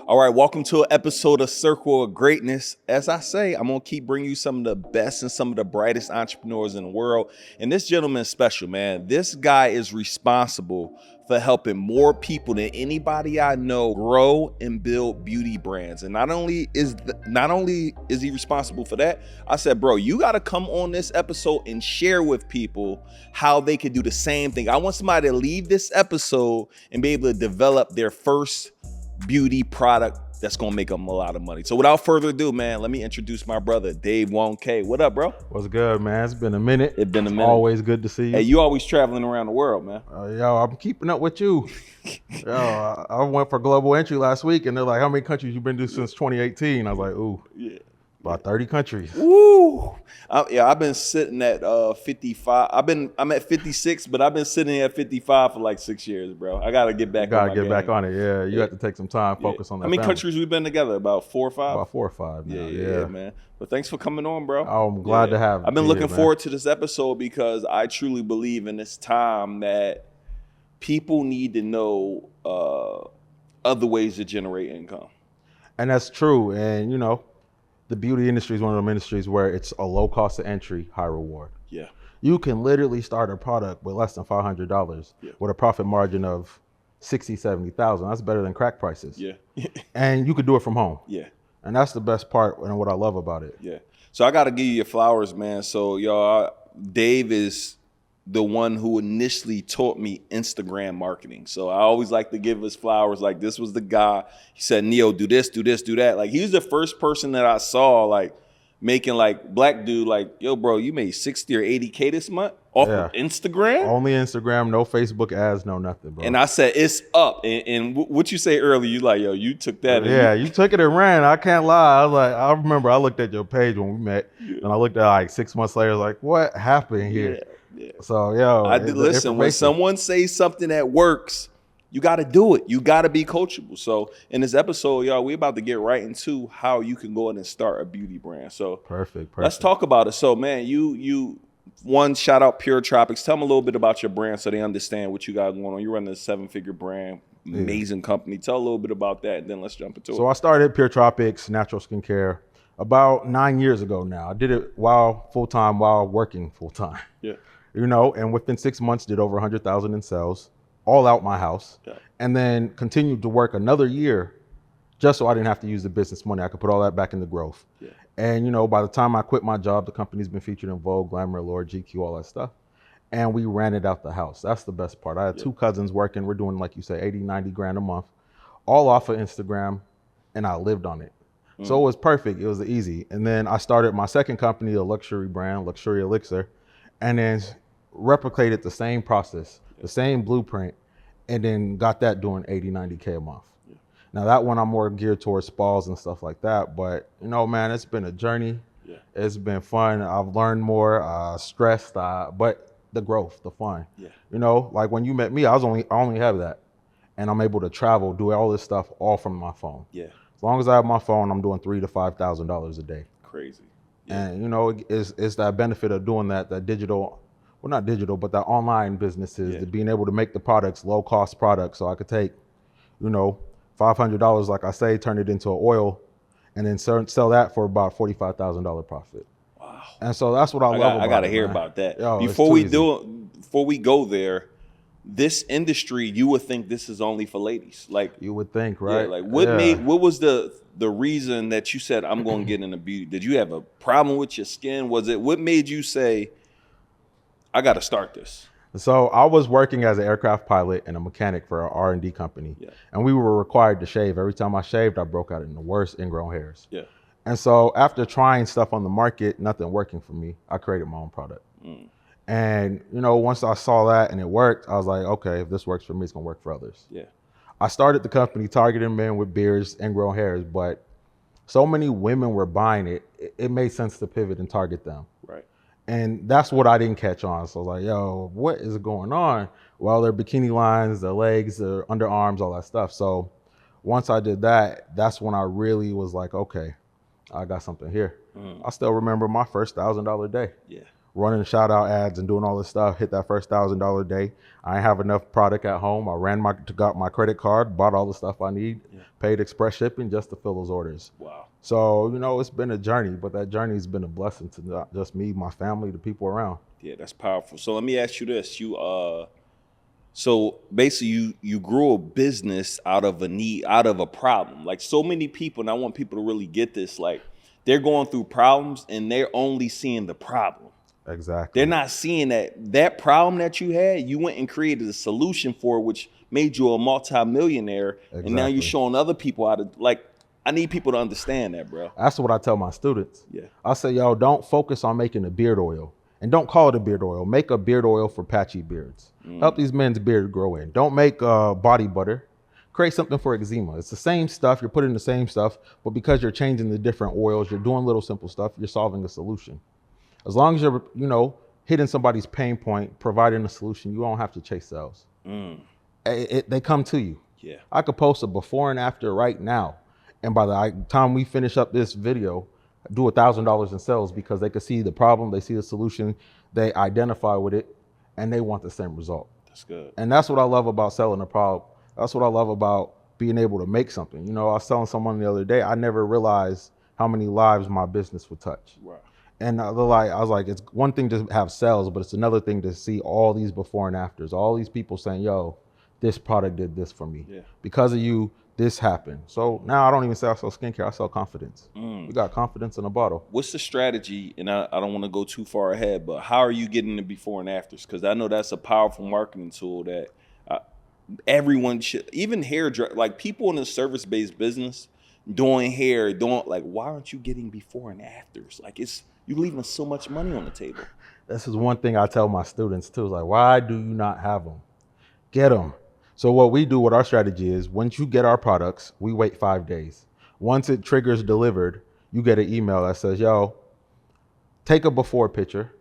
All right, welcome to an episode of Circle of Greatness. As I say, I'm going to keep bringing you some of the best and some of the brightest entrepreneurs in the world. And this gentleman is special, man. This guy is responsible for helping more people than anybody I know grow and build beauty brands. And not only is he responsible for that, I said, bro, you got to come on this episode and share with people how they can do the same thing. I want somebody to leave this episode and be able to develop their first beauty product that's gonna make them a lot of money. So without further ado, man, let me introduce my brother, Dave WongK. What up, bro? What's good, man? It's been a minute. It's been a minute. Always good to see you. Hey, you always traveling around the world, man. Yo, I'm keeping up with you. Yo, I went for global entry last week, and they're like, "How many countries you been to since 2018?" I was like, "Ooh, yeah, about 30 countries." Woo! I've been sitting at 55. I'm at 56, but I've been sitting at 55 for like 6 years, bro. I gotta get back. Back on it. Yeah, you have to take some time, focus on that. How many family. countries we've been together? About 4 or 5. About 4 or 5. Now. Yeah, man. But thanks for coming on, bro. Oh, I'm glad to have. I've been looking forward to this episode because I truly believe in this time that people need to know other ways to generate income. And that's true. And you know, the beauty industry is one of those industries where it's a low cost of entry, high reward. Yeah. You can literally start a product with less than $500 with a profit margin of 60, 70,000. That's better than crack prices. Yeah. And you could do it from home. Yeah. And that's the best part and what I love about it. Yeah. So I got to give you your flowers, man. So y'all, Dave is the one who initially taught me Instagram marketing. So I always like to give his flowers. Like, this was the guy. He said, Neo, do this, do this, do that. Like, he was the first person that I saw like making like black dude like, yo, bro, you made 60 or 80K this month off of Instagram? Only Instagram, no Facebook ads, no nothing, bro. And I said, it's up. And what you say earlier, you like, yo, you took that. Yeah, you took it and ran. I can't lie. I was like, I remember I looked at your page when we met, and I looked at like 6 months later, like, what happened here? Yeah. So, yo, listen, when someone says something that works, you got to do it. You got to be coachable. So in this episode, y'all, we're about to get right into how you can go ahead and start a beauty brand. So perfect. Let's talk about it. So, man, you shout out Pure Tropics. Tell them a little bit about your brand so they understand what you got going on. You're running a 7-figure brand, amazing company. Tell a little bit about that, and then let's jump into it. So I started Pure Tropics, natural skincare, about 9 years ago now. I did it full-time while working full-time. Yeah. You know, and within 6 months, did over 100,000 in sales, all out my house. Yeah. And then continued to work another year just so I didn't have to use the business money. I could put all that back into growth. Yeah. And, you know, by the time I quit my job, the company's been featured in Vogue, Glamour, Allure, GQ, all that stuff. And we ran it out the house. That's the best part. I had 2 cousins working. We're doing, like you say, 80, 90 grand a month, all off of Instagram, and I lived on it. So it was perfect. It was easy. And then I started my second company, a luxury brand, Luxury Elixir, and then replicated the same process, the same blueprint, and then got that doing 80, 90K a month. Yeah. Now that one I'm more geared towards spas and stuff like that. But you know, man, it's been a journey. Yeah. It's been fun. I've learned more, stressed, but the growth, the fun. Yeah. You know, like when you met me, I only have that. And I'm able to travel, do all this stuff all from my phone. Yeah. As long as I have my phone, I'm doing $3,000 to $5,000 a day. Crazy. Yeah. And you know, it's that benefit of doing that digital, well, not digital, but that online businesses, to being able to make the products, low cost products. So I could take, you know, $500, like I say, turn it into an oil, and then sell that for about $45,000 profit. Wow. And so that's what I love about it. I got to hear about that. Yo, before we go there, this industry, you would think this is only for ladies. Like, you would think, right? Yeah, like what was the reason that you said, I'm going to get into beauty? Did you have a problem with your skin? What made you say, I got to start this? So I was working as an aircraft pilot and a mechanic for an R&D company. Yeah. And we were required to shave. Every time I shaved, I broke out in the worst ingrown hairs. Yeah. And so after trying stuff on the market, nothing working for me, I created my own product. And, you know, once I saw that and it worked, I was like, okay, if this works for me, it's going to work for others. Yeah. I started the company targeting men with beards, ingrown hairs, but so many women were buying it, it made sense to pivot and target them. Right. And that's what I didn't catch on. So I was like, yo, what is going on? Well, their bikini lines, their legs, their underarms, all that stuff. So once I did that, that's when I really was like, okay, I got something here. I still remember my first $1,000 day. Yeah. running Shoutout ads and doing all this stuff, hit that first $1,000 day. I didn't have enough product at home. I got my credit card, bought all the stuff I need, paid express shipping just to fill those orders. Wow. So, it's been a journey, but that journey has been a blessing to not just me, my family, the people around. Yeah, that's powerful. So let me ask you this. So basically you grew a business out of a need, out of a problem. Like so many people, and I want people to really get this, like they're going through problems and they're only seeing the problem. Exactly. They're not seeing that problem that you had, you went and created a solution for it, which made you a multimillionaire. Exactly. And now you're showing other people how to, like, I need people to understand that, bro. That's what I tell my students. Yeah. I say, yo, don't focus on making a beard oil. And don't call it a beard oil. Make a beard oil for patchy beards. Help these men's beard grow in. Don't make body butter. Create something for eczema. It's the same stuff. You're putting the same stuff, but because you're changing the different oils, you're doing little simple stuff, you're solving a solution. As long as you're, hitting somebody's pain point, providing a solution, you don't have to chase sales. They come to you. Yeah. I could post a before and after right now. And by the time we finish up this video, do $1,000 in sales because they could see the problem, they see the solution, they identify with it, and they want the same result. That's good. And that's what I love about selling a product. That's what I love about being able to make something. I was telling someone the other day, I never realized how many lives my business would touch. Right. And I was like, it's one thing to have sales, but it's another thing to see all these before and afters, all these people saying, yo, this product did this for me. Yeah. Because of you, this happened. So now I don't even say I sell skincare, I sell confidence. We got confidence in a bottle. What's the strategy? And I don't want to go too far ahead, but how are you getting the before and afters? Because I know that's a powerful marketing tool that everyone should, even like people in a service-based business doing hair, like, why aren't you getting before and afters? Like you leaving so much money on the table. This is one thing I tell my students too. Is like, why do you not have them? Get them. So what we do, what our strategy is, once you get our products, we wait 5 days. Once it triggers delivered, you get an email that says, yo, take a before picture.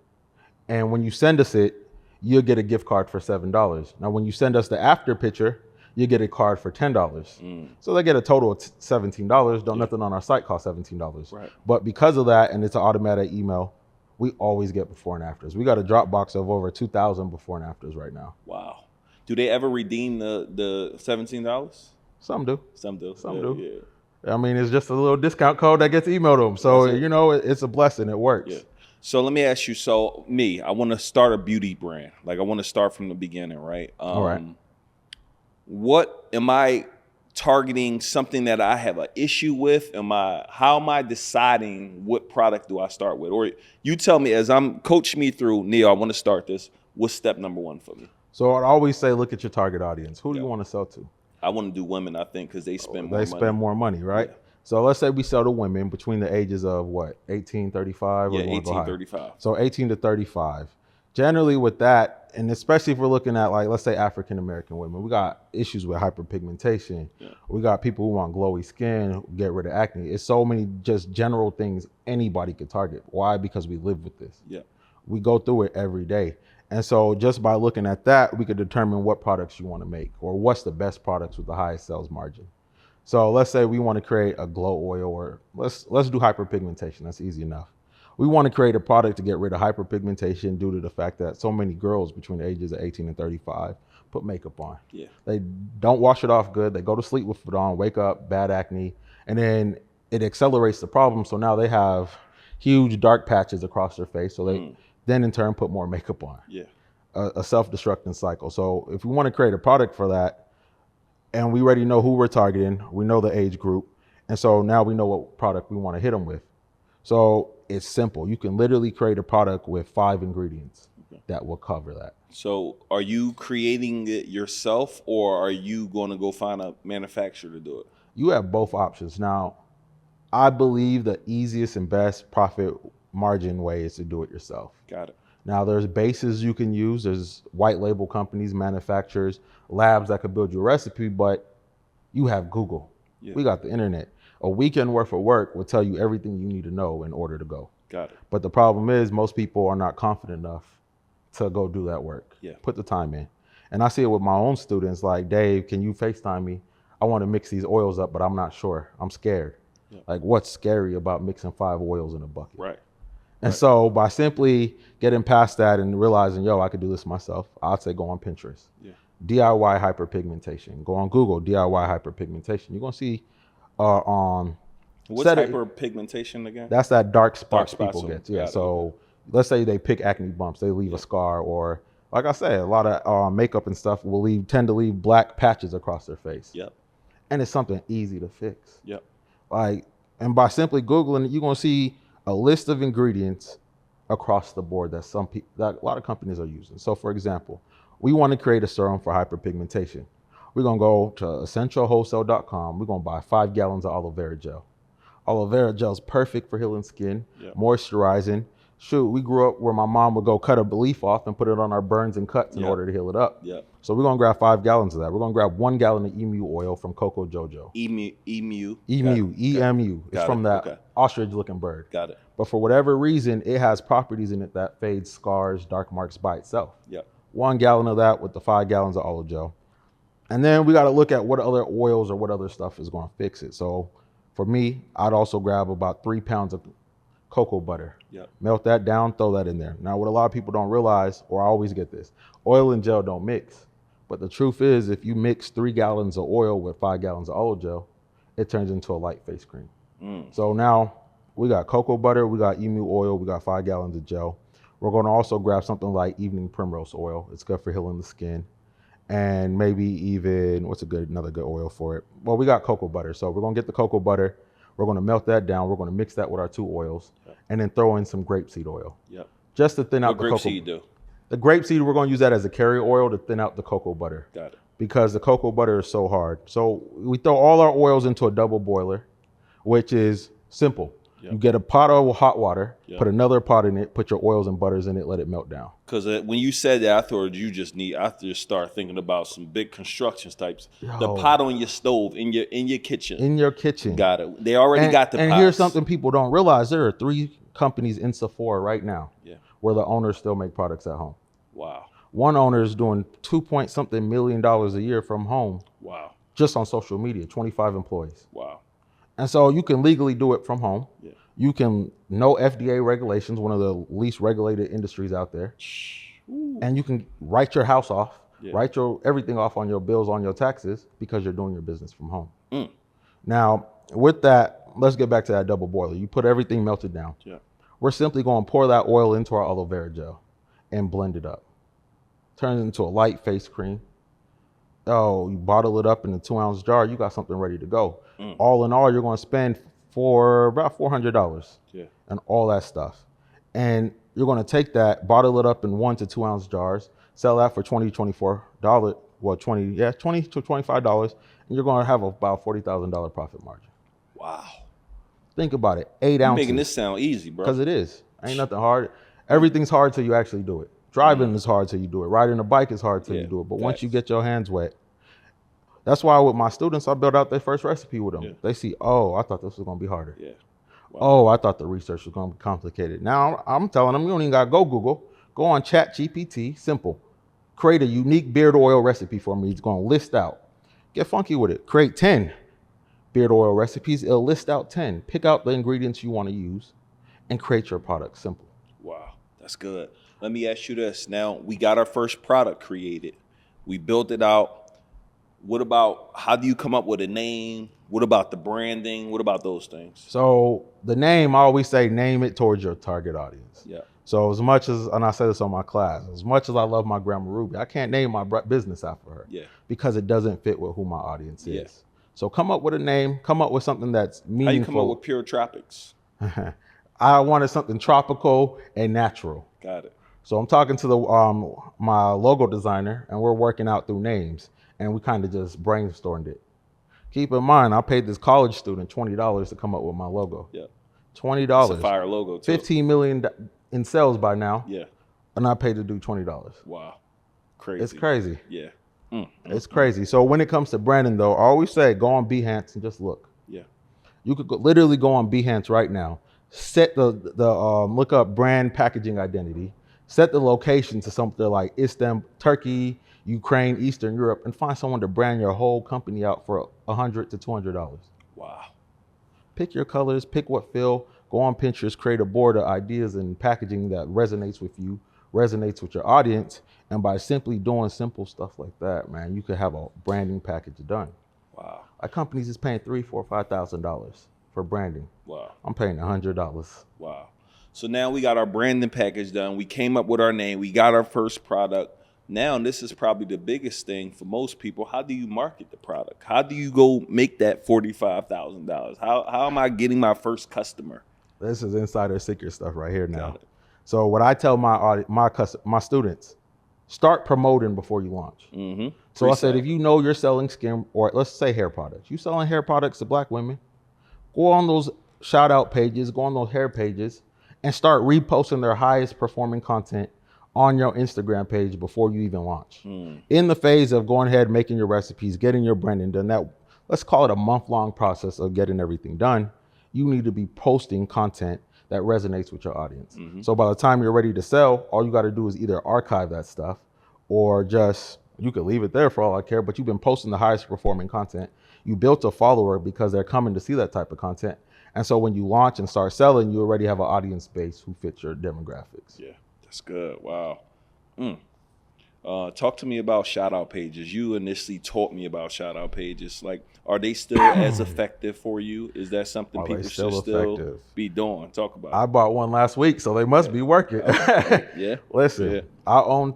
And when you send us it, you'll get a gift card for $7. Now, when you send us the after picture, you get a card for $10. So they get a total of $17. Nothing on our site costs $17. Right. But because of that, and it's an automatic email, we always get before and afters. We got a Dropbox of over 2,000 before and afters right now. Wow. Do they ever redeem the $17? Some do. Some do. Some do. Yeah. I mean, it's just a little discount code that gets emailed to them. So, it's a blessing. It works. Yeah. So let me ask you, I want to start a beauty brand. Like I want to start from the beginning, right? All right. What am I targeting? Something that I have an issue with? How am I deciding what product do I start with? Or you tell me coach me through, Neil, I want to start this. What's step number one for me? So I'd always say, look at your target audience. Who do you want to sell to? I want to do women, I think, because they spend more money. They spend more money, right? Yeah. So let's say we sell to women between the ages of what, 18, 35? Yeah, 18, 35. So 18 to 35. Generally with that, and especially if we're looking at, like, let's say African-American women, we got issues with hyperpigmentation. Yeah. We got people who want glowy skin, get rid of acne. It's so many just general things anybody could target. Why? Because we live with this. Yeah. We go through it every day. And so just by looking at that, we could determine what products you want to make or what's the best products with the highest sales margin. So let's say we want to create a glow oil, or let's do hyperpigmentation. That's easy enough. We want to create a product to get rid of hyperpigmentation due to the fact that so many girls between the ages of 18 and 35 put makeup on. Yeah. They don't wash it off good. They go to sleep with it on, wake up, bad acne, and then it accelerates the problem. So now they have huge dark patches across their face. So they then in turn put more makeup on. Yeah. A self-destructing cycle. So if we want to create a product for that, and we already know who we're targeting, we know the age group, and so now we know what product we want to hit them with. So it's simple. You can literally create a product with 5 ingredients that will cover that. So are you creating it yourself, or are you going to go find a manufacturer to do it? You have both options. Now, I believe the easiest and best profit margin way is to do it yourself. Got it. Now, there's bases you can use. There's white label companies, manufacturers, labs that could build your recipe, but you have Google. Yeah. We got the internet. A weekend worth of work will tell you everything you need to know in order to go. Got it. But the problem is most people are not confident enough to go do that work. Yeah. Put the time in. And I see it with my own students, like, Dave, can you FaceTime me? I want to mix these oils up, but I'm not sure. I'm scared. Yeah. Like, what's scary about mixing 5 oils in a bucket? Right. And so by simply getting past that and realizing, yo, I could do this myself, I'd say go on Pinterest. Yeah. DIY hyperpigmentation. Go on Google, DIY hyperpigmentation. You're gonna see What's hyperpigmentation again? That's that dark spot spots people on- get. Yeah. got it, So okay. let's say they pick acne bumps, they leave a scar, or like I said, a lot of makeup and stuff will tend to leave black patches across their face. Yep. And it's something easy to fix. Yep. Like, and by simply Googling it, you're gonna see a list of ingredients across the board that that a lot of companies are using. So for example, we want to create a serum for hyperpigmentation. We're gonna go to essentialwholesale.com. We're gonna buy 5 gallons of aloe vera gel. Aloe vera gel is perfect for healing skin, moisturizing. Shoot, we grew up where my mom would go cut a leaf off and put it on our burns and cuts in order to heal it up. Yep. So we're gonna grab 5 gallons of that. We're gonna grab 1 gallon of emu oil from Coco Jojo. Emu. EMU. It's from that ostrich-looking bird. Got it. But for whatever reason, it has properties in it that fades scars, dark marks by itself. Yep. 1 gallon of that with the 5 gallons of aloe gel. And then we got to look at what other oils or what other stuff is going to fix it. So for me, I'd also grab about 3 pounds of cocoa butter. Yep. Melt that down, throw that in there. Now, what a lot of people don't realize, or I always get this, oil and gel don't mix. But the truth is, if you mix 3 gallons of oil with 5 gallons of aloe gel, it turns into a light face cream. So now we got cocoa butter, we got emu oil, we got 5 gallons of gel. We're going to also grab something like evening primrose oil. It's good for healing the skin. And maybe even, another good oil for it? Well, we got cocoa butter. So we're going to get the cocoa butter. We're going to melt that down. We're going to mix that with our 2 oils and then throw in some grapeseed oil. Yep. Just to thin out the cocoa. What grapeseed do? The grapeseed, we're going to use that as a carrier oil to thin out the cocoa butter. Got it. Because the cocoa butter is so hard. So we throw all our oils into a double boiler, which is simple. Yep. You get a pot of hot water, put another pot in it, put your oils and butters in it, let it melt down. Because when you said that, I thought I just start thinking about some big construction types. The pot on your stove in your kitchen. In your kitchen. Got it. They already got the pots. And here's something people don't realize. There are 3 companies in Sephora right now where the owners still make products at home. Wow. One owner is doing $2.something million a year from home. Wow. Just on social media, 25 employees. Wow. And so you can legally do it from home. Yeah. You can know FDA regulations, one of the least regulated industries out there. Ooh. And you can write your house off, write your everything off on your bills, on your taxes, because you're doing your business from home. Now, with that, let's get back to that double boiler. You put everything melted down. Yeah. We're simply going to pour that oil into our aloe vera gel and blend it up. Turns into a light face cream. Oh, you bottle it up in a 2-ounce jar, you got something ready to go. All in all, you're going to spend for about $400 and all that stuff. And you're going to take that, bottle it up in 1 to 2 ounce jars, sell that for $20 to $25, and you're going to have about $40,000 profit margin. Wow. Think about it. 8 ounces. You're making this sound easy, bro. Because it is. Ain't nothing hard. Everything's hard till you actually do it. Driving is hard till you do it. Riding a bike is hard till you do it. But once you get your hands wet, that's why with my students, I built out their first recipe with them. Yeah. They see, oh, I thought this was going to be harder. Yeah. Wow. Oh, I thought the research was going to be complicated. Now I'm telling them, you don't even got to go Google. Go on ChatGPT, simple. Create a unique beard oil recipe for me. It's going to list out. Get funky with it. Create 10 beard oil recipes. It'll list out 10. Pick out the ingredients you want to use and create your product. Simple. Wow, that's good. Let me ask you this. Now, we got our first product created. We built it out. What about, how do you come up with a name? What about the branding? What about those things? So the name, I always say, name it towards your target audience. Yeah. So as much as, and I say this on my class, as much as I love my grandma Ruby, I can't name my business after her. Yeah. Because it doesn't fit with who my audience is. So come up with a name, come up with something that's meaningful. How you come up with Pure Tropics? I wanted something tropical and natural. Got it. So I'm talking to the my logo designer, and we're working out through names, and we kind of just brainstormed it. Keep in mind, I paid this college student $20 to come up with my logo. Yeah. $20. It's a fire logo too. 15 million in sales by now. Yeah. And I paid to do $20. Wow. Crazy. It's crazy. Yeah. It's crazy. So when it comes to branding, though, I always say go on Behance and just look. Yeah. You could literally go on Behance right now. Set the look up brand packaging identity. Set the location to something like Istanbul, Turkey, Ukraine, Eastern Europe, and find someone to brand your whole company out for $100 to $200. Wow. Pick your colors, pick what feel. Go on Pinterest, create a board of ideas and packaging that resonates with you, resonates with your audience. And by simply doing simple stuff like that, man, you could have a branding package done. Wow. Like companies is paying $3,000, $4,000, $5,000 for branding. Wow. I'm paying $100. Wow. So now we got our branding package done. We came up with our name. We got our first product. Now this is probably the biggest thing for most people. How do you market the product? How do you go make that $45,000? How am I getting my first customer? This is insider secret stuff right here now. So what I tell my students, start promoting before you launch. Mm-hmm. So I said, if you know you're selling skin, or let's say hair products, you selling hair products to Black women, go on those shout out pages, go on those hair pages, and start reposting their highest performing content on your Instagram page before you even launch. In the phase of going ahead, making your recipes, getting your branding done, that let's call it a month-long process of getting everything done, you need to be posting content that resonates with your audience. So by the time you're ready to sell, all you got to do is either archive that stuff or just, you could leave it there for all I care, but you've been posting the highest performing content. You built a follower because they're coming to see that type of content. And so when you launch and start selling, you already have an audience base who fits your demographics. Yeah, that's good. Wow. Talk to me about shout out pages. You initially taught me about shout out pages. Like, are they still as effective for you? Is that something people should still be doing? Talk about it. I bought one last week, so they must be working. Yeah. Listen, I own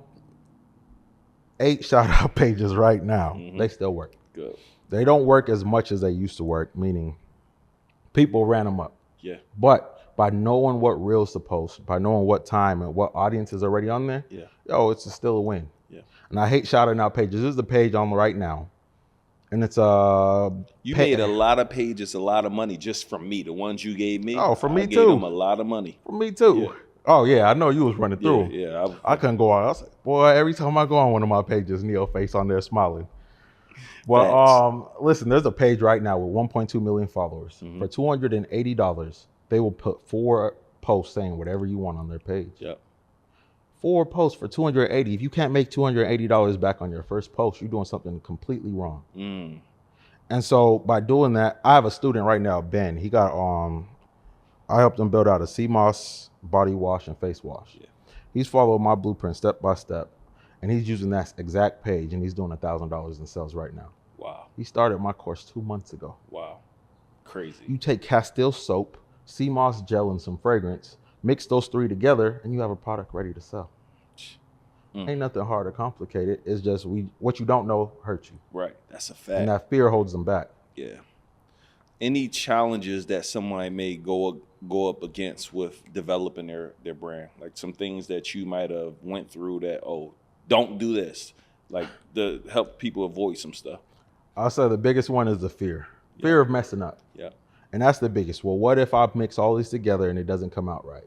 8 shout out pages right now. They still work. Good. They don't work as much as they used to work, meaning people ran them up. Yeah. But by knowing what reels to post, by knowing what time and what audience is already on there, it's still a win. Yeah. And I hate shouting out pages. This is the page on right now. And it's you made a lot of pages, a lot of money just from me. The ones you gave me. Oh, for me I too. gave them a lot of money. For me too. Yeah. Oh yeah, I know you was running through. Yeah. I couldn't go on. I was like, boy, every time I go on one of my pages, Neo face on there smiling. Well, listen, there's a page right now with 1.2 million followers. For $280, they will put 4 posts saying whatever you want on their page. Yep. 4 posts for $280. If you can't make $280 back on your first post, you're doing something completely wrong. And so by doing that, I have a student right now, Ben. He got I helped him build out a CMOS body wash and face wash. Yeah. He's followed my blueprint step by step, and he's using that exact page, and he's doing $1,000 in sales right now. Wow. He started my course 2 months ago. Wow. Crazy. You take Castile soap, CMOS gel, and some fragrance, mix those 3 together, and you have a product ready to sell. Ain't nothing hard or complicated. It's just what you don't know hurts you. Right. That's a fact. And that fear holds them back. Yeah. Any challenges that someone may go up against with developing their brand? Like some things that you might have went through that, don't do this. Like to help people avoid some stuff. I'll say the biggest one is the fear. Fear of messing up. Yeah. And that's the biggest. Well, what if I mix all these together and it doesn't come out right?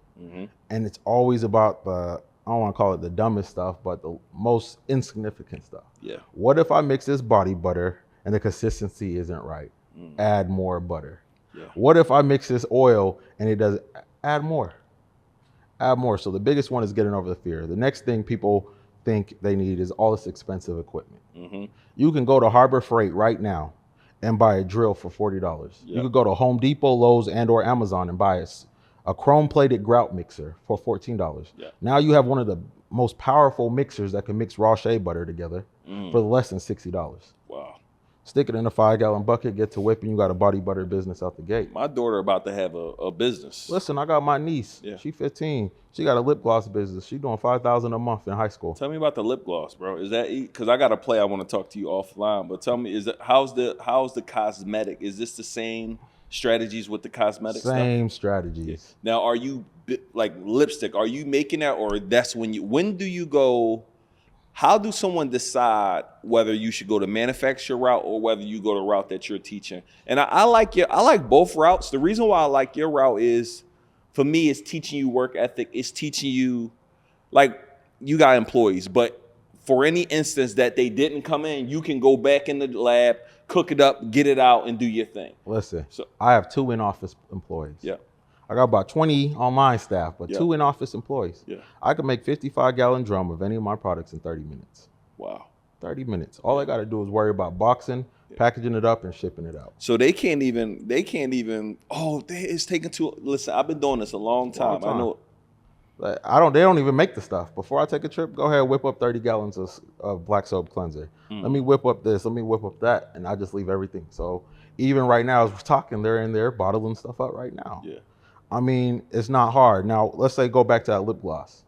And it's always about I don't want to call it the dumbest stuff, but the most insignificant stuff. Yeah. What if I mix this body butter and the consistency isn't right? Add more butter. Yeah. What if I mix this oil and it doesn't? Add more. Add more. So the biggest one is getting over the fear. The next thing people think they need is all this expensive equipment. You can go to Harbor Freight right now and buy a drill for $40. You could go to Home Depot, Lowe's, and or Amazon and buy a chrome-plated grout mixer for $14. Now you have one of the most powerful mixers that can mix raw shea butter together for less than $60. Wow. Stick it in a 5-gallon bucket, get to whipping, you got a body butter business out the gate. My daughter about to have a business. Listen, I got my niece. Yeah. She 15. She got a lip gloss business. She doing $5,000 a month in high school. Tell me about the lip gloss, bro. Is that because I got a play I want to talk to you offline, but tell me, how's the cosmetic? Is this the same strategies with the cosmetic stuff? Same strategies. Yeah. Now, are you like lipstick? Are you making that, or that's when do you go? How do someone decide whether you should go the manufacturer route or whether you go the route that you're teaching? And I like both routes. The reason why I like your route is, for me, it's teaching you work ethic. It's teaching you, like, you got employees, but for any instance that they didn't come in, you can go back in the lab, cook it up, get it out, and do your thing. Listen, I have 2 in-office employees. Yeah. I got about 20 online staff, but 2 in-office employees. Yeah. I can make 55-gallon drum of any of my products in 30 minutes. Wow. 30 minutes. All I got to do is worry about boxing, packaging it up and shipping it out. So they can't even, it's taking too, listen, I've been doing this a long time. I know. They don't even make the stuff. Before I take a trip, go ahead, whip up 30 gallons of black soap cleanser. Let me whip up this, let me whip up that, and I just leave everything. So even right now, as we're talking, they're in there bottling stuff up right now. Yeah. I mean, it's not hard. Now, let's say go back to that lip gloss.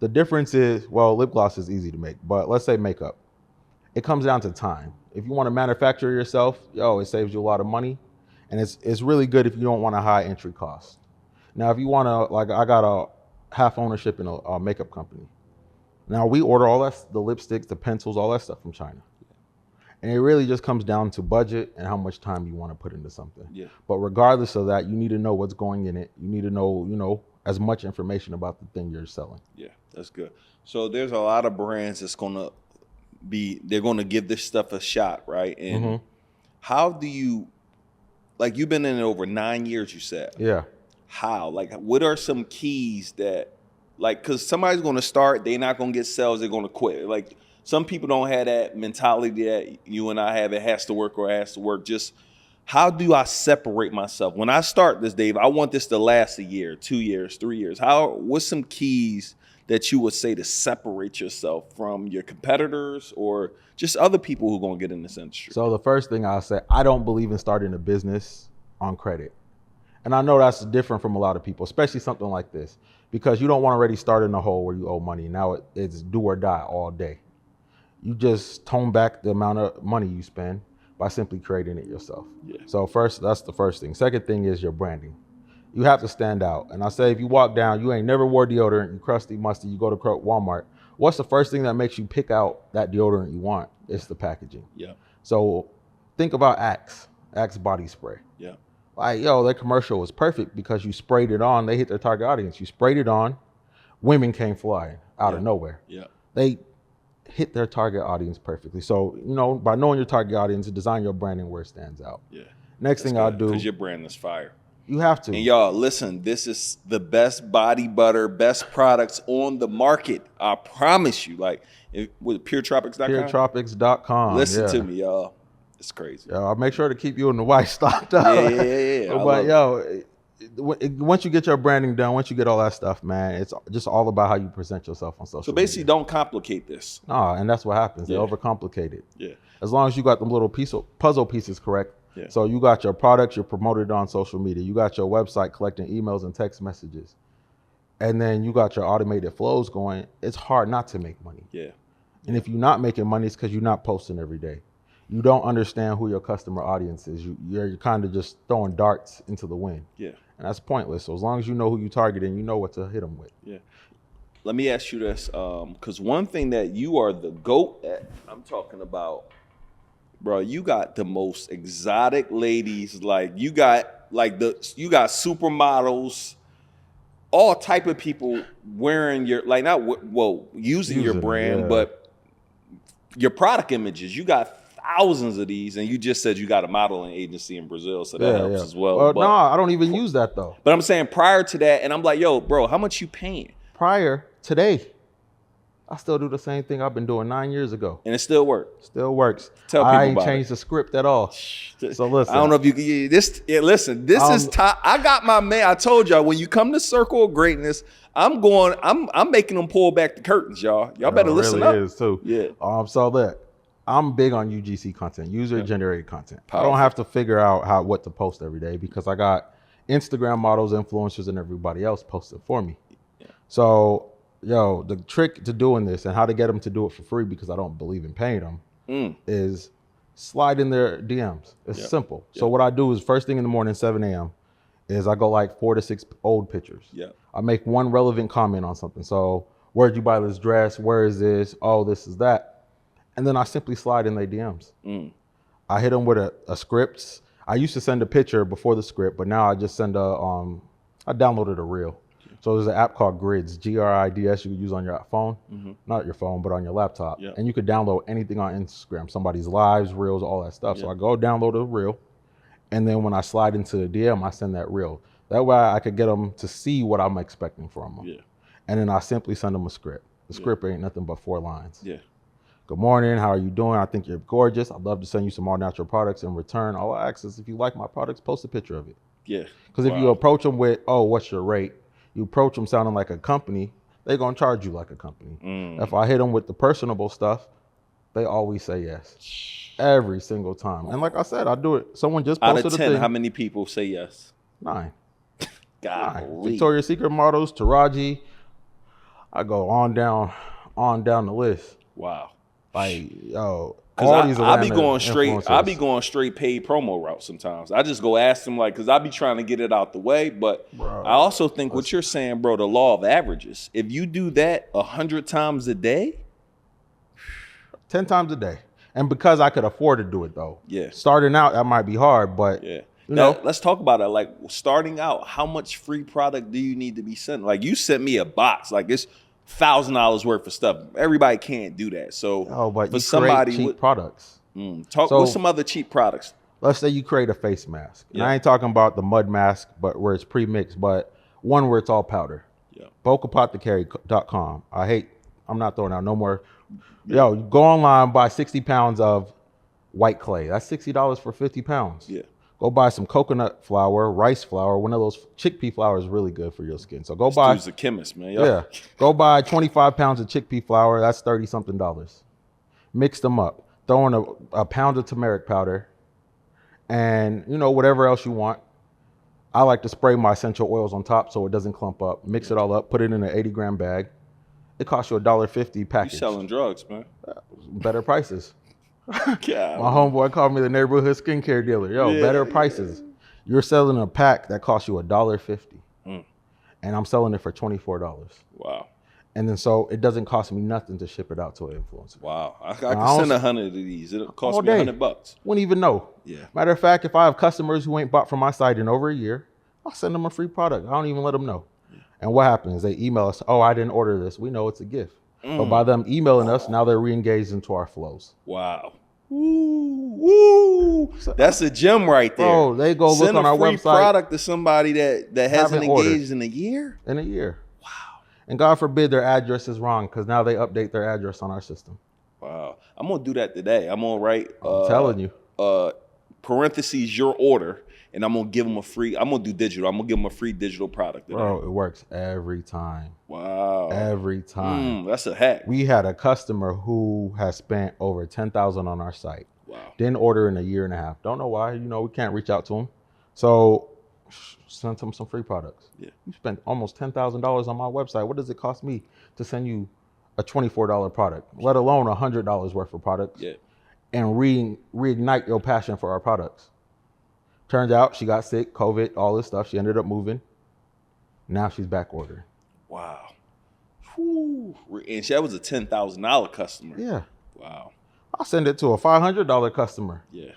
The difference is, well, lip gloss is easy to make, but let's say makeup. It comes down to time. If you want to manufacture it yourself, it saves you a lot of money. And it's really good if you don't want a high entry cost. Now, if you want to, like I got a half ownership in a makeup company. Now we order all that, the lipsticks, the pencils, all that stuff from China. And it really just comes down to budget and how much time you want to put into something. Yeah. But regardless of that, you need to know what's going in it. You need to know, as much information about the thing you're selling. Yeah, that's good. So there's a lot of brands that's they're going to give this stuff a shot, right? And how do you, like, you've been in it over 9 years, you said. Yeah. How? Like, what are some keys that, like, because somebody's going to start, they're not going to get sales, they're going to quit. Like, some people don't have that mentality that you and I have, it has to work or it has to work. Just how do I separate myself? When I start this, Dave, I want this to last a year, 2 years, 3 years. What's some keys that you would say to separate yourself from your competitors or just other people who are going to get in this industry? So the first thing I'll say, I don't believe in starting a business on credit. And I know that's different from a lot of people, especially something like this, because you don't want to already start in a hole where you owe money. Now it's do or die all day. You just tone back the amount of money you spend by simply creating it yourself. Yeah. So that's the first thing. Second thing is your branding. You have to stand out. And I say, if you walk down, you ain't never wore deodorant, you crusty, musty, you go to Walmart. What's the first thing that makes you pick out that deodorant you want? It's the packaging. Yeah. So think about Axe body spray. Yeah. Like, their commercial was perfect because you sprayed it on. They hit their target audience. You sprayed it on. Women came flying out of nowhere. Yeah. They hit their target audience perfectly. So, by knowing your target audience, design your branding where it stands out. Yeah. Next thing I'll do. Because your brand is fire. You have to. And y'all, listen, this is the best body butter, best products on the market. I promise you. Like, with puretropics.com. Puretropics.com. Listen to me, y'all. It's crazy. I'll make sure to keep you in the white stocked up. Yeah. But once you get your branding done, once you get all that stuff, man, it's just all about how you present yourself on social media. So basically, don't complicate this. No, and that's what happens. They overcomplicate it. Yeah. As long as you got them little puzzle pieces correct. Yeah. So you got your products, you're promoted on social media. You got your website collecting emails and text messages. And then you got your automated flows going. It's hard not to make money. Yeah. And if you're not making money, it's because you're not posting every day. You don't understand who your customer audience is. You're kind of just throwing darts into the wind. Yeah. And that's pointless. So as long as you know who you targeting, you know what to hit them with. Yeah. Let me ask you this, because one thing that you are the GOAT at, I'm talking about, bro, you got the most exotic ladies. Like you got supermodels, all type of people wearing your, like, using your brand, but your product images. You got thousands of these, and you just said you got a modeling agency in Brazil, so that helps as well. No, I don't even use that though. But I'm saying prior to that, and I'm like, yo, bro, how much you paying? Prior today, I still do the same thing I've been doing 9 years ago, and it still works. Still works. Tell people I ain't about changed the script at all. So listen, I don't know if you can. Listen, this is top. I got my man. I told y'all when you come to Circle of Greatness, I'm making them pull back the curtains, y'all. Y'all better listen up. It really is too. Yeah. So look, I'm big on UGC content, user-generated content. Powerful. I don't have to figure out what to post every day because I got Instagram models, influencers, and everybody else posted for me. Yeah. So, the trick to doing this and how to get them to do it for free, because I don't believe in paying them, is slide in their DMs. It's simple. So what I do is first thing in the morning, 7 a.m., is I go like 4 to 6 old pictures. Yeah. I make one relevant comment on something. So where'd you buy this dress? Where is this? Oh, this is that. And then I simply slide in their DMs. I hit them with a script. I used to send a picture before the script, but now I just send I downloaded a reel. So there's an app called Grids, Grids, you can use on your phone, not your phone, but on your laptop. Yeah. And you could download anything on Instagram, somebody's lives, reels, all that stuff. Yeah. So I go download a reel. And then when I slide into the DM, I send that reel. That way I could get them to see what I'm expecting from them. Yeah. And then I simply send them a script. The script ain't nothing but 4 lines. Yeah. Good morning. How are you doing? I think you're gorgeous. I'd love to send you some all natural products in return. All I ask is if you like my products, post a picture of it. Yeah. Because if you approach them with, oh, what's your rate? You approach them sounding like a company, they're going to charge you like a company. If I hit them with the personable stuff, they always say yes. Every single time. And like I said, I do it. Someone just posted out of 10, a thing. how many people say yes? 9. Golly. Victoria's Secret models, Taraji. I go on down the list. Wow. Like, yo, all these I be going straight paid promo route sometimes. I just go ask them, like, because I be trying to get it out the way. But bro, I also think what you're saying, bro, the law of averages. If you do that 100 times a day, 10 times a day. And because I could afford to do it, though. Yeah. Starting out, that might be hard, but yeah. You know, let's talk about it. Like, starting out, how much free product do you need to be sent? Like, you sent me a box. Like, it's $1,000 worth of stuff. Everybody can't do that. So, but for somebody cheap products. With some other cheap products. Let's say you create a face mask. And I ain't talking about the mud mask, but where it's pre-mixed, but one where it's all powder. Yeah. BulkApothecary.com. I'm not throwing out no more. Yo, you go online, buy 60 pounds of white clay. That's $60 for 50 pounds. Yeah. Go buy some coconut flour, rice flour. One of those chickpea flour is really good for your skin. So go buy. This dude's a chemist, man. Yeah. Go buy 25 pounds of chickpea flour. That's $30-something. Mix them up. Throw in a pound of turmeric powder and, whatever else you want. I like to spray my essential oils on top so it doesn't clump up. Mix it all up. Put it in an 80-gram bag. It costs you $1.50 package. You selling drugs, man. Better prices. My homeboy called me the neighborhood skincare dealer. Better prices. You're selling a pack that costs you $1.50. And I'm selling it for $24. Wow. And then so it doesn't cost me nothing to ship it out to an influencer. Wow. I can send 100 of these. It'll cost me $100. Wouldn't even know. Yeah. Matter of fact, if I have customers who ain't bought from my site in over a year, I'll send them a free product. I don't even let them know. And what happens? They email us, oh, I didn't order this. We know it's a gift. But by them emailing us, now they're re-engaged into our flows. Wow. Woo. That's a gem right there. Bro, they go look on our website. Send a free product to somebody that hasn't engaged in a year? In a year. Wow. And God forbid their address is wrong because now they update their address on our system. Wow. I'm going to do that today. I'm going to write, I'm telling you. Parentheses, your order. And I'm going to give them I'm going to do digital. I'm going to give them a free digital product today. Bro, it works every time. Wow. Every time. That's a hack. We had a customer who has spent over $10,000 on our site. Wow. Didn't order in a year and a half. Don't know why. We can't reach out to him. So send him some free products. Yeah. You spent almost $10,000 on my website. What does it cost me to send you a $24 product, let alone $100 worth of products? Yeah. And reignite your passion for our products. Turns out she got sick, COVID, all this stuff. She ended up moving. Now she's back ordering. Wow. Whew. And that was a $10,000 customer. Yeah. Wow. I'll send it to a $500 customer. Yeah.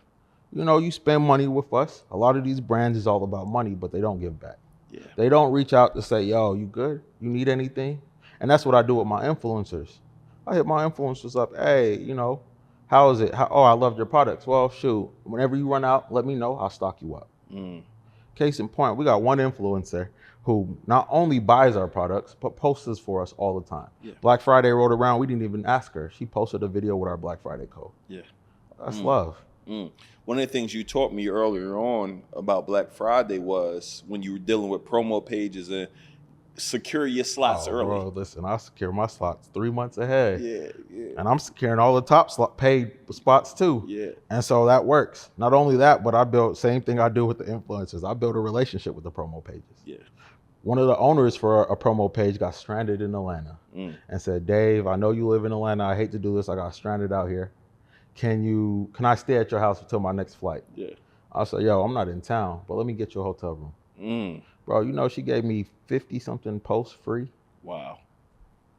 You spend money with us. A lot of these brands is all about money, but they don't give back. Yeah. They don't reach out to say, yo, you good? You need anything? And that's what I do with my influencers. I hit my influencers up. Hey, how is it? I loved your products. Well, shoot, whenever you run out, let me know. I'll stock you up. Case in point, we got one influencer who not only buys our products, but posts for us all the time. Yeah. Black Friday rolled around. We didn't even ask her. She posted a video with our Black Friday code. Yeah. That's love. One of the things you taught me earlier on about Black Friday was when you were dealing with promo pages and secure your slots early. Bro, listen, I secure my slots 3 months ahead. Yeah. And I'm securing all the top paid spots too. Yeah. And so that works. Not only that, but I built same thing I do with the influencers. I build a relationship with the promo pages. Yeah. One of the owners for a promo page got stranded in Atlanta and said, Dave, I know you live in Atlanta. I hate to do this. I got stranded out here. Can I stay at your house until my next flight? Yeah. I said, yo, I'm not in town, but let me get you a hotel room. Bro, she gave me 50-something posts free. Wow.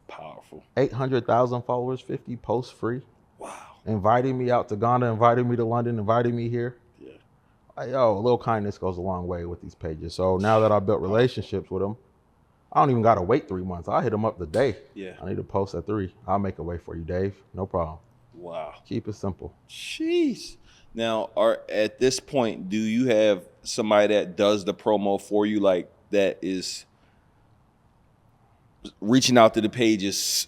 Powerful. 800,000 followers, 50 posts free. Wow. Inviting me out to Ghana, inviting me to London, inviting me here. Yeah. A little kindness goes a long way with these pages. So now that I built relationships with them, I don't even got to wait 3 months. I hit them up today. Yeah. I need to post at 3. I'll make a way for you, Dave. No problem. Wow. Keep it simple. Jeez. Now, at this point, do you have somebody that does the promo for you, like that is reaching out to the pages,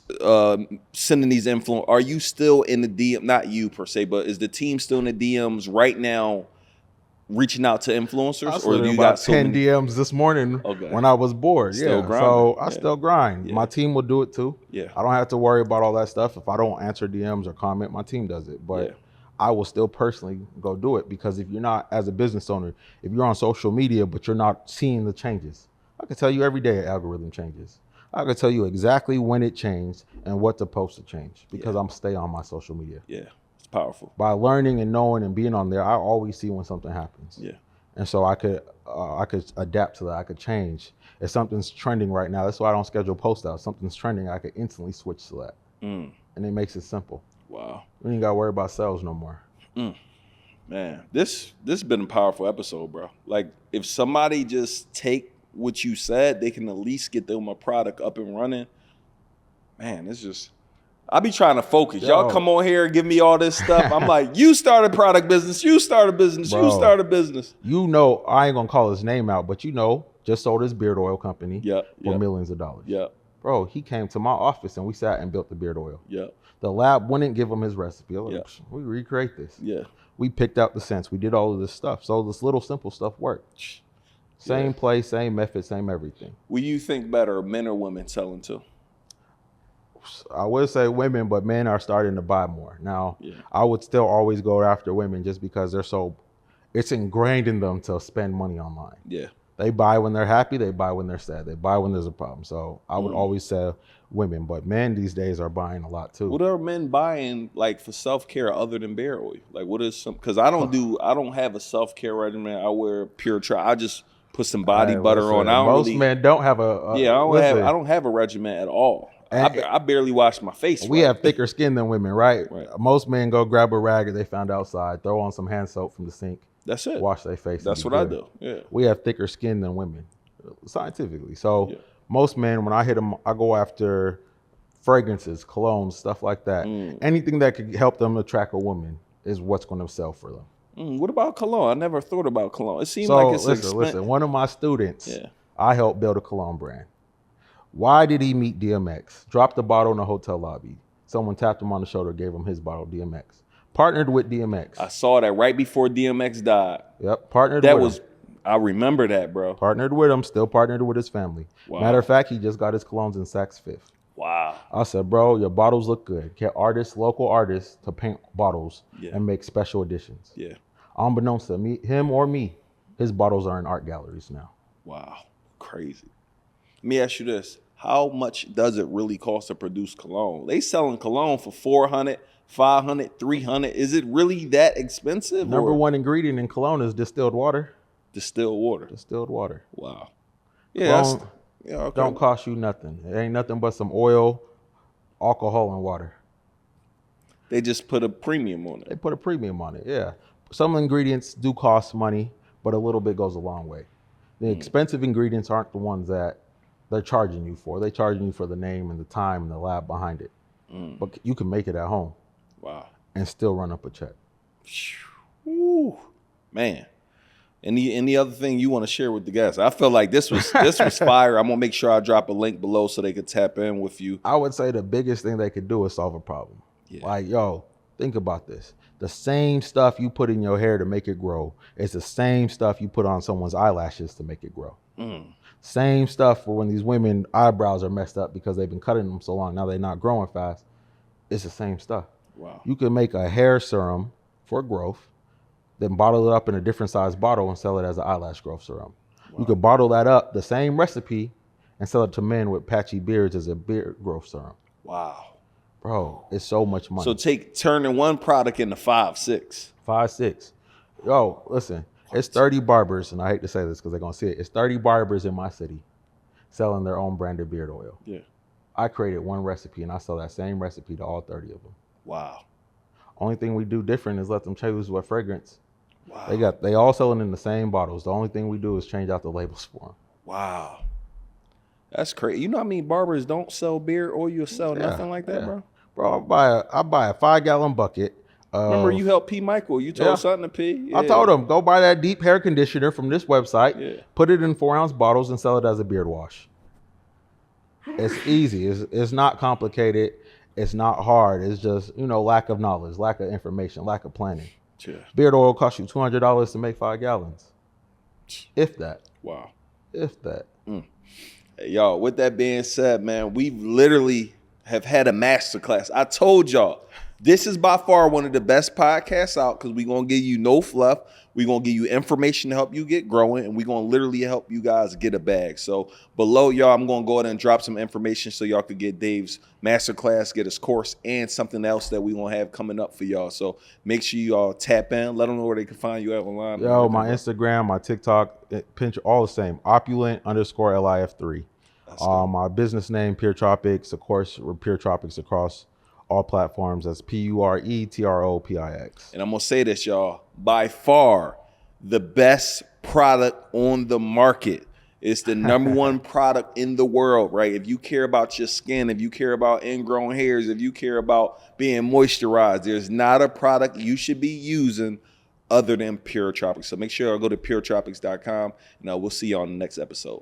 sending these influence. Are you still in the DM? Not you per se, but is the team still in the DMs right now, reaching out to influencers? Or you got 10 DMs this morning when I was bored. Still grinding. So I still grind. My team will do it too. I don't have to worry about all that stuff. If I don't answer DMs or comment, my team does it. But I will still personally go do it, because if you're not, as a business owner, if you're on social media but you're not seeing the changes, I can tell you every day an algorithm changes. I can tell you exactly when it changed and what to post to change, because I'm stay on my social media. Yeah, it's powerful. By learning and knowing and being on there, I always see when something happens. Yeah. And so I could adapt to that. I could change. If something's trending right now, that's why I don't schedule post outs. Something's trending, I could instantly switch to that. And it makes it simple. Wow. We ain't got to worry about sales no more. Man, this has been a powerful episode, bro. Like, if somebody just take what you said, they can at least get them a product up and running. Man, it's just, I be trying to focus. Y'all come on here and give me all this stuff. I'm like, you start a product business, you start a business, you start a business. You know, I ain't gonna call his name out, but you know, just sold his beard oil company for millions of dollars. Bro, he came to my office and we sat and built the beard oil. The lab wouldn't give him his recipe. Like, we recreate this. We picked out the scents. We did all of this stuff. So this little simple stuff worked. Same place, same method, same everything. Will you think better, men or women selling too? I would say women, but men are starting to buy more. Now, I would still always go after women just because it's ingrained in them to spend money online. They buy when they're happy, they buy when they're sad, they buy when there's a problem. So I would always say women, but men these days are buying a lot too. What are men buying like for self-care other than beard oil? Like what is because I don't have a self-care regimen. I wear pure I just put some body butter on. Most men don't have I don't have a regimen at all. I barely wash my face. We have thicker skin than women, right? Most men go grab a rag that they found outside, throw on some hand soap from the sink. That's it. Wash their face. That's what I do. We have thicker skin than women, scientifically. So most men, when I hit them, I go after fragrances, colognes, stuff like that. Anything that could help them attract a woman is what's going to sell for them. What about cologne? I never thought about cologne. It seems like it's expensive. Listen, one of my students, I helped build a cologne brand. Why did he meet DMX? Dropped the bottle in the hotel lobby. Someone tapped him on the shoulder, gave him his bottle, DMX. Partnered with DMX. I saw that right before DMX died. Partnered with him. I remember that, bro. Partnered with him, still partnered with his family. Matter of fact, he just got his colognes in Saks Fifth. I said, bro, your bottles look good. Get local artists to paint bottles and make special editions. Unbeknownst to him or me, his bottles are in art galleries now. Wow, crazy. Let me ask you this. How much does it really cost to produce cologne? They selling cologne for $400, $500, $300. Is it really that expensive? Number one ingredient in cologne is distilled water. Distilled water. Distilled water. Wow. Cologne don't cost you nothing. It ain't nothing but some oil, alcohol, and water. They just put a premium on it. They put a premium on it, yeah. Some ingredients do cost money, but a little bit goes a long way. The expensive ingredients aren't the ones that they're charging you for. They're charging you for the name and the time and the lab behind it. But you can make it at home. Wow. And still run up a check. Ooh, man. Any other thing you want to share with the guys? I feel like this was fire. I'm gonna make sure I drop a link below so they could tap in with you. I would say the biggest thing they could do is solve a problem. Like, yo, think about this. The same stuff you put in your hair to make it grow is the same stuff you put on someone's eyelashes to make it grow. Same stuff for when these women eyebrows are messed up because they've been cutting them so long. Now they're not growing fast. It's the same stuff. Wow. You can make a hair serum for growth, then bottle it up in a different size bottle and sell it as an eyelash growth serum. You could bottle that up, the same recipe, and sell it to men with patchy beards as a beard growth serum. Wow. Bro, it's so much money. So turning one product into 5, 6. 5, 6. Yo, listen, it's 30 barbers, and I hate to say this because they're going to see it. It's 30 barbers in my city selling their own branded beard oil. I created one recipe, and I sell that same recipe to all 30 of them. Wow. Only thing we do different is let them choose what fragrance. Wow. They all selling in the same bottles. The only thing we do is change out the labels for them. Wow. That's crazy. You know what I mean? Barbers don't sell beard oil or sell nothing like that, bro? Bro, I buy a 5-gallon bucket. Remember you helped P. Michael. You told something to P. I told him, go buy that deep hair conditioner from this website, put it in 4-ounce bottles and sell it as a beard wash. It's easy. It's not complicated. It's not hard. It's just, lack of knowledge, lack of information, lack of planning. Yeah. Beard oil costs you $200 to make 5 gallons. If that. Wow. If that. Hey, y'all, with that being said, man, we literally have had a masterclass. I told y'all, this is by far one of the best podcasts out because we're going to give you no fluff. We're going to give you information to help you get growing, and we're going to literally help you guys get a bag. So below, y'all, I'm going to go ahead and drop some information so y'all could get Dave's masterclass, get his course, and something else that we're going to have coming up for y'all. So make sure y'all tap in. Let them know where they can find you at online. Yo, my Instagram, my TikTok, Pinterest, all the same. Opulent_LIF3. My business name, Pure Tropics. Of course, we're Pure Tropics across all platforms. That's PURETROPIX. And I'm going to say this, y'all. By far, the best product on the market. It's the number one product in the world, right? If you care about your skin, if you care about ingrown hairs, if you care about being moisturized, there's not a product you should be using other than Pure Tropics. So make sure you go to puretropics.com, and we'll see you on the next episode.